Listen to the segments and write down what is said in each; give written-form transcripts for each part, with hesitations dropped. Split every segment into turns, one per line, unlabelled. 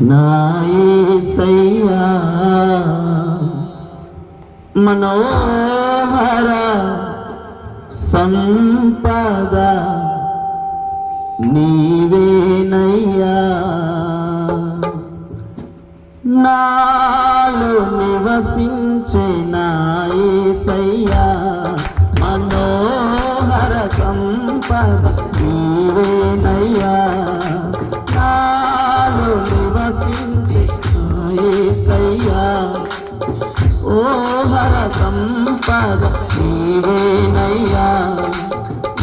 నా యేసయ్యా మనోహర సంపద నీవేనయ్యా, నాలో నివసించే నా యేసయ్యా మనోహర సంపద నీవేనయ్యా, నాలో నివసించే నా యేసయ్యా ఓహర సంపద నీవేనయ్యా,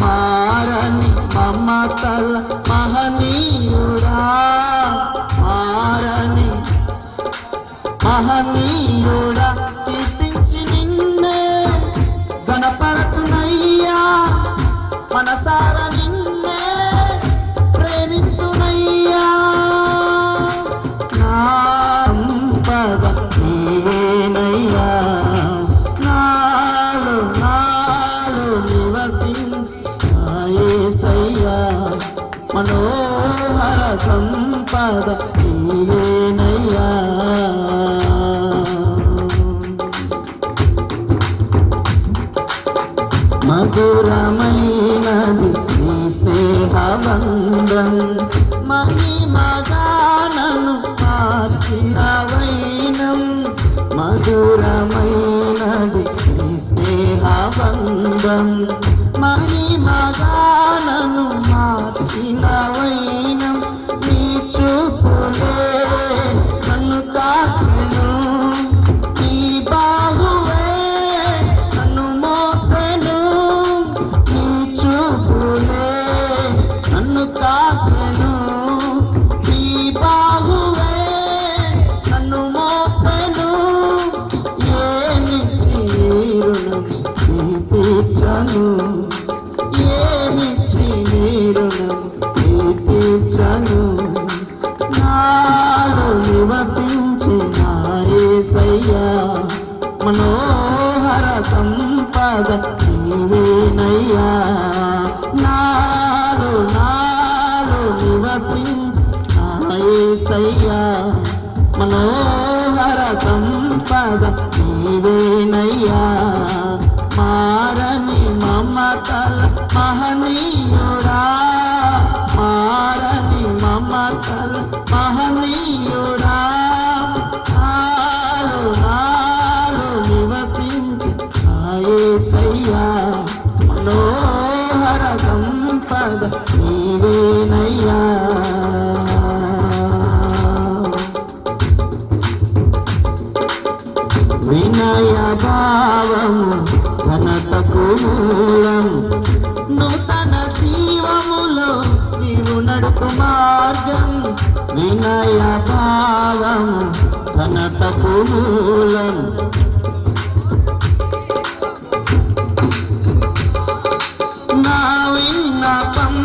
మారని మమతల మహనీయుడా, మారని మహనీయుడా కీర్తించి నిన్నే గణపరతునయ్యా, మనసార నిన్నే ప్రేమితునయ్యా, నా సంపద నీవేనయ్యా, నాలో నివసించే నా యేసయ్యా మనోహర సంపద నీవేనయ్యా. మధురమైనది నీ స్నేహబంధం, మహిమగానను మార్చిన వైనం, మధురమైనది నీ స్నేహబంధం, మహిమగానను మార్చిన వైనం, నీ చూపులే నన్ను తాచెను, నీ బాహువే నన్ను మోసెను, నీ చూపులే నన్ను తాచెను, నీ బాహువే నన్ను మోసెను, ఏమిచ్చి రుణం నీ తీర్చను, ఏమిచ్చి రుణం నీ తీర్చను, నాలో నివసించే నా యేసయ్యా మనోహర సంపద నీవేనయ్యా, నాలో నివసించే నా యేసయ్యా మనోహర సంపద నీవేనయ్యా, మారని మమతల మహనీయుడా, మారని మమతల మహనీయుడా, నాలో నివసించే నా యేసయ్యా మనోహర సంపద నీవేనయ్యా. వినయ భావము ఘనతకు మూలం, నూతన జీవములో నీవు నడుపు మార్గం, వినయ భావము ఘనతకు మూలం, నా విన్నపం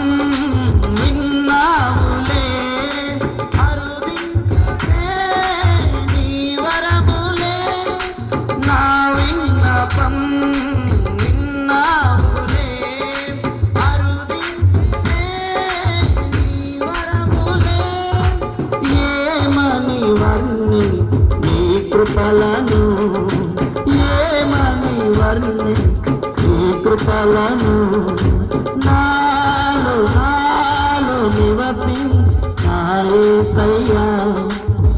విన్నావులే, అరుదించే నీ వరములే, నా విన్నపం విన్నావులే, అరుదించే నీ వరములే, ఏమని వర్ణి నీ కృపలను, ఏమని వర్ణి నీ కృపలను, నాలో నివసించే నా యేసయ్యా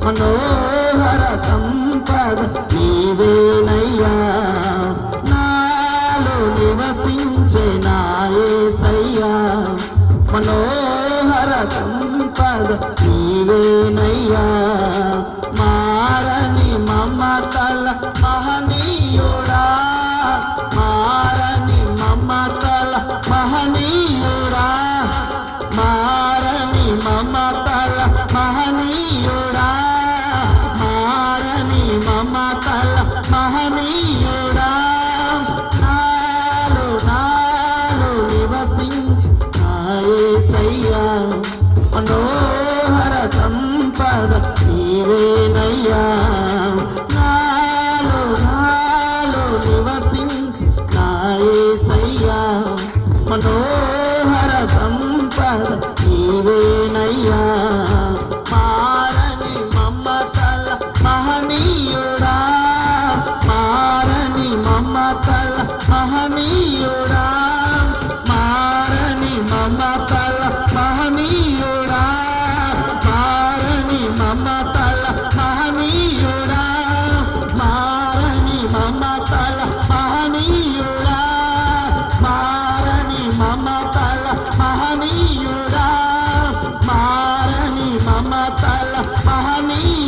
మనోహర సంపద నీవేనయ్యా, నాలో నివసించే నా యేసయ్యా మనోహర సంపద నీవేనయ్యా, మారని మమతల మహనీయుడా, మారని మమతల మహనీయుడా, మారని మమతల మహనీయుడా, మారని మమతల మహనీయుడా, నాలో నివసించే నా యేసయ్యా మనోహర సంపద నీవేనయ్యా, నాలో నివసించే నా యేసయ్యా మనోహర సంపద నీవేనయ్యా. మమతల మహనీయుడా